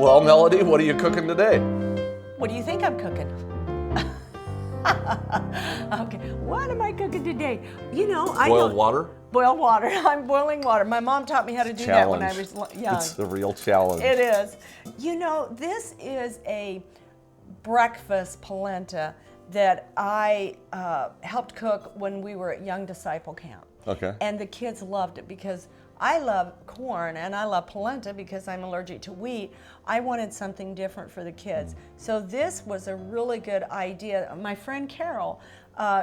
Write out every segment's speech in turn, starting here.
Well, Melody, what are you cooking today? What do you think I'm cooking? Okay, what am I cooking today? You know, I Boiled don't- water? Boiled water. I'm boiling water. My mom taught me how to do that when I was young. It's the real challenge. It is. You know, this is a breakfast polenta that I helped cook when we were at Young Disciple Camp. Okay. And the kids loved it because I love corn and I love polenta because I'm allergic to wheat. I wanted something different for the kids. So this was a really good idea. My friend Carol,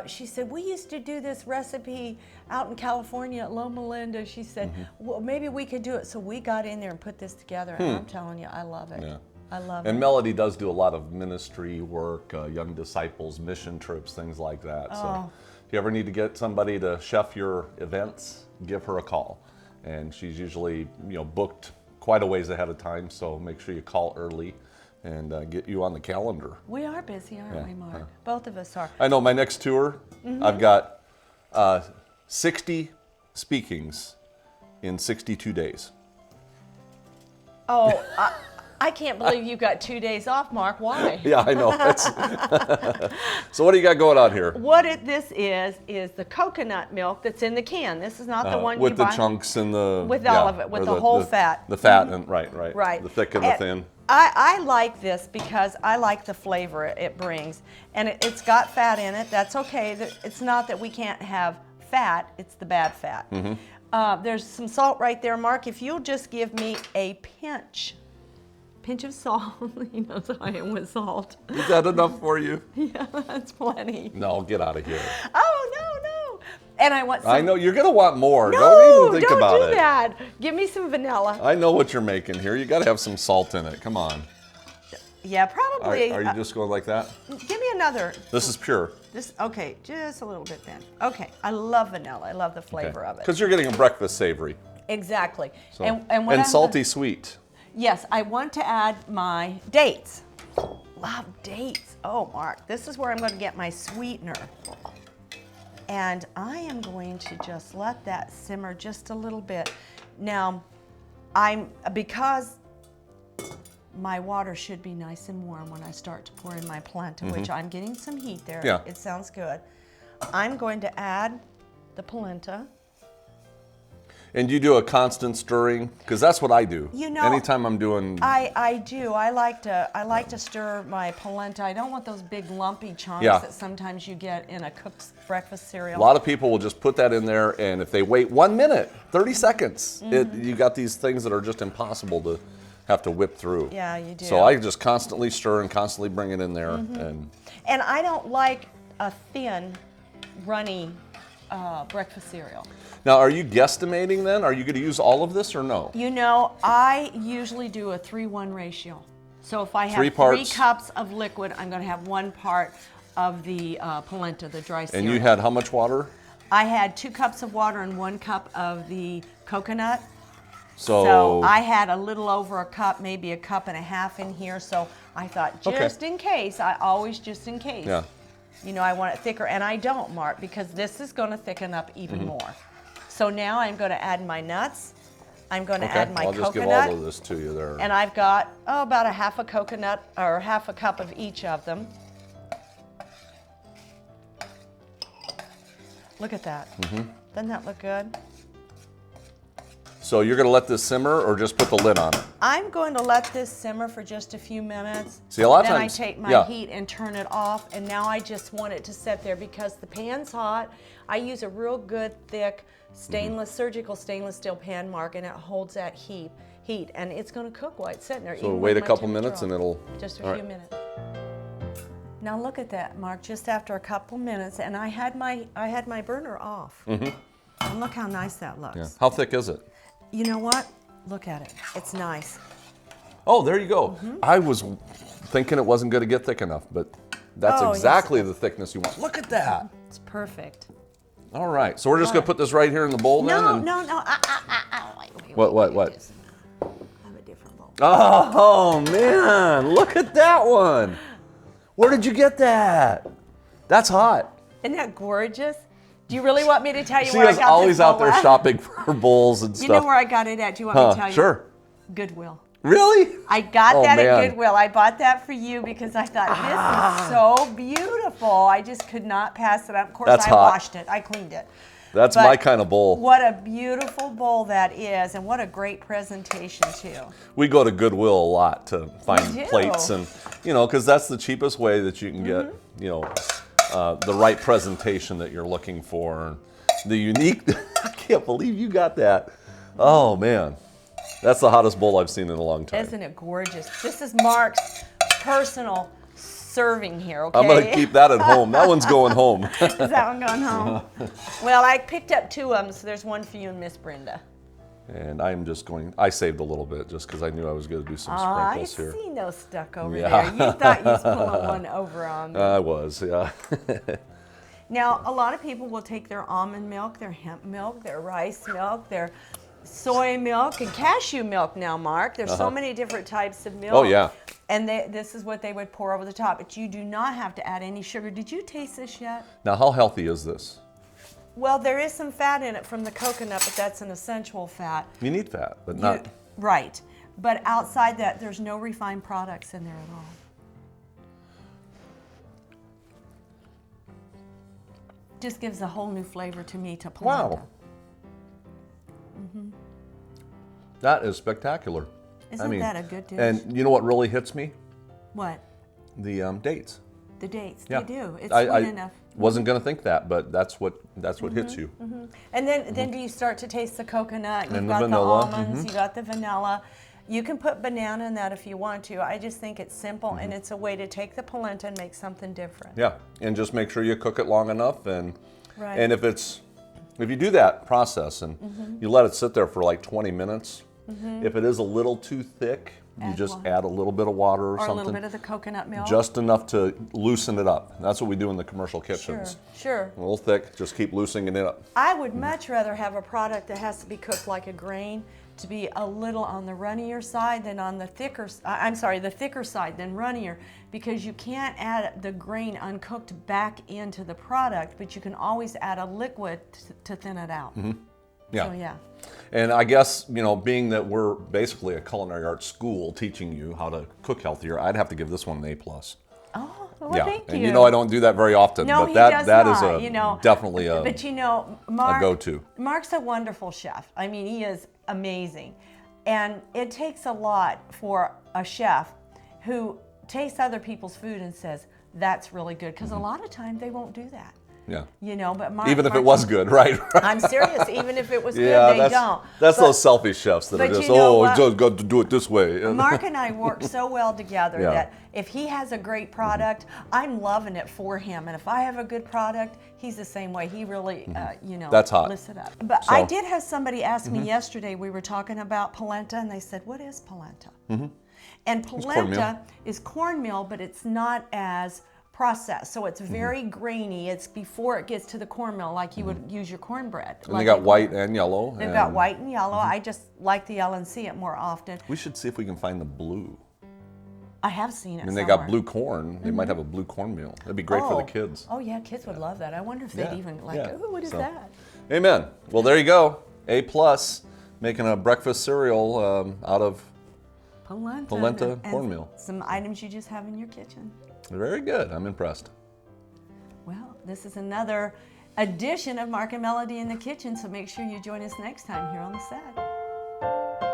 she said, we used to do this recipe out in California at Loma Linda. She said, well, maybe we could do it. So we got in there and put this together. And I'm telling you, I love it. Yeah. I love it. And Melody does do a lot of ministry work, young disciples, mission trips, things like that. So if you ever need to get somebody to chef your events, give her a call. And she's usually, booked quite a ways ahead of time. So make sure you call early and get you on the calendar. We are busy, aren't we, Mark? Both of us are. I know my next tour, I've got 60 speakings in 62 days. Oh, I can't believe you got 2 days off, Mark. Why? Yeah, I know. So what do you got going on here? This is the coconut milk that's in the can. This is not the one with you buy. the chunks and the With all of it, with the whole fat. The fat and right. Right. The thick and the thin. I like this because I like the flavor it brings. And it's got fat in it. That's okay. It's not that we can't have fat. It's the bad fat. There's some salt right there, Mark. If you'll just give me a pinch of salt. He knows I am with salt. Is that enough for you? Yeah, that's plenty. No, get out of here. Oh, no. And I want some. I know, you're going to want more. No, don't even think don't about do it. that. Give me some vanilla. I know what you're making here. You got to have some salt in it. Come on. Yeah, probably. Are you just going like that? Give me another. This is pure. Okay, just a little bit then. Okay, I love vanilla. I love the flavor of it. Because you're getting a breakfast savory. Exactly. So. And what salty sweet. Yes, I want to add my dates. Love dates. Oh, Mark, this is where I'm going to get my sweetener. And I am going to just let that simmer just a little bit. Now, because my water should be nice and warm when I start to pour in my polenta, which I'm getting some heat there. Yeah. It sounds good. I'm going to add the polenta. And you do a constant stirring? Because that's what I do. Anytime I'm doing... I do. I like to stir my polenta. I don't want those big lumpy chunks that sometimes you get in a cooked breakfast cereal. A lot of people will just put that in there, and if they wait 1 minute, 30 seconds, you got these things that are just impossible to have to whip through. Yeah, you do. So I just constantly stir and constantly bring it in there. And I don't like a thin, runny breakfast cereal. Now, are you guesstimating then? Are you going to use all of this or no? I usually do a 3-1 ratio. So if I have 3 cups of liquid, I'm going to have 1 part of the polenta, the dry cereal. And you had how much water? I had 2 cups of water and 1 cup of the coconut. So I had a little over a cup, maybe a cup and a half in here. So I thought, just in case, just in case. Yeah. I want it thicker, and I don't, Mark, because this is going to thicken up even more. So now I'm going to add my nuts. I'm going to add my coconut. I'll just give all of this to you there. And I've got, about a half a coconut, or half a cup of each of them. Look at that. Doesn't that look good? So you're going to let this simmer or just put the lid on it? I'm going to let this simmer for just a few minutes. See, a lot of times... Then I take my heat and turn it off, and now I just want it to sit there because the pan's hot. I use a real good, thick, surgical stainless steel pan, Mark, and it holds that heat, and it's going to cook while it's sitting there. So wait a couple minutes and it'll... Just a few minutes. Now look at that, Mark, just after a couple minutes, and I had my burner off. And look how nice that looks. Yeah. How thick is it? You know what? Look at it. It's nice. Oh, there you go. I was thinking it wasn't going to get thick enough, but that's exactly the thickness you want. Look at that. It's perfect. All right. So we're just going to put this right here in the bowl then? No. What? I have a different bowl. Oh, man. Look at that one. Where did you get that? That's hot. Isn't that gorgeous? Do you really want me to tell you She where I is got always this out there bowl at? shopping for bowls and stuff. You know where I got it at? Do you want me to tell you? Sure. Goodwill. Really? I got Oh, that man. at Goodwill. I bought that for you because I thought this is so beautiful. I just could not pass it up. Of course, That's I hot. washed it. I cleaned it. That's But my kind of bowl. What a beautiful bowl that is, and what a great presentation too. We go to Goodwill a lot to We find do. plates, and because that's the cheapest way that you can get the right presentation that you're looking for. The unique. I can't believe you got that. Oh man, that's the hottest bowl I've seen in a long time. Isn't it gorgeous? This is Mark's personal serving here, okay? I'm gonna keep that at home. That one's going home. Is that one going home? Well, I picked up 2 of them, so there's one for you and Miss Brenda. And I'm just I saved a little bit just because I knew I was going to do some I sprinkles here. seen those stuck over Yeah. there. You thought you was pulling one over on me. I was, yeah. Now, a lot of people will take their almond milk, their hemp milk, their rice milk, their soy milk, and cashew milk now, Mark. There's so many different types of milk. Oh, yeah. And this is what they would pour over the top. But you do not have to add any sugar. Did you taste this yet? Now, how healthy is this? Well, there is some fat in it from the coconut, but that's an essential fat. You need fat, but not. Right. But outside that, there's no refined products in there at all. Just gives a whole new flavor to me to polenta. Wow. That is spectacular. Isn't that a good dish? And you know what really hits me? What? The dates. The dates. Yeah. They do. It's I sweet enough. wasn't going to think that, but that's what hits you. And then do you start to taste the coconut? You've And the got vanilla. the almonds. You got the vanilla. You can put banana in that if you want to. I just think it's simple and it's a way to take the polenta and make something different. Yeah, and just make sure you cook it long enough, and Right. and if you do that process and you let it sit there for like 20 minutes, if it is a little too thick, you Add just water. add a little bit of water or Or something. a little bit of the coconut milk. Just enough to loosen it up. That's what we do in the commercial kitchens. Sure. A little thick, just keep loosening it up. I would much rather have a product that has to be cooked like a grain to be a little on the runnier side than on the thicker, the thicker side than runnier, because you can't add the grain uncooked back into the product, but you can always add a liquid to thin it out. Yeah. So yeah. And I guess, being that we're basically a culinary arts school teaching you how to cook healthier, I'd have to give this one an A+. Oh, well, Yeah, thank you. and I don't do that very often, No, but he that does that not, is definitely a But Mark, go-to. Mark's a wonderful chef. I mean, he is amazing. And it takes a lot for a chef who tastes other people's food and says, that's really good. Because a lot of times they won't do that. Yeah. But Mark, Even if it was good, right? I'm serious. Even if it was Yeah, good, they don't. that's But- those selfish chefs that are but just, you know what? just got to do it this way. Mark and I work so well together Yeah. that if he has a great product, I'm loving it for him. And if I have a good product, he's the same way. He really, That's hot. lifts it up. But So- I did have somebody ask me yesterday, we were talking about polenta, and they said, what is polenta? And polenta is cornmeal, but it's not as processed. So it's very grainy. It's before it gets to the cornmeal, like you would use your cornbread. And they got white and yellow. They've got white and yellow. I just like the yellow and see it more often. We should see if we can find the blue. I have seen it And they somewhere. got blue corn. They might have a blue cornmeal. That'd be great for the kids. Oh yeah, kids would love that. I wonder if they'd Yeah, even like, yeah. ooh, what is So- that? Amen. Well, there you go. A+, making a breakfast cereal out of polenta and cornmeal. Some items you just have in your kitchen. Very good. I'm impressed. Well, this is another edition of Mark and Melody in the Kitchen, so make sure you join us next time here on the set.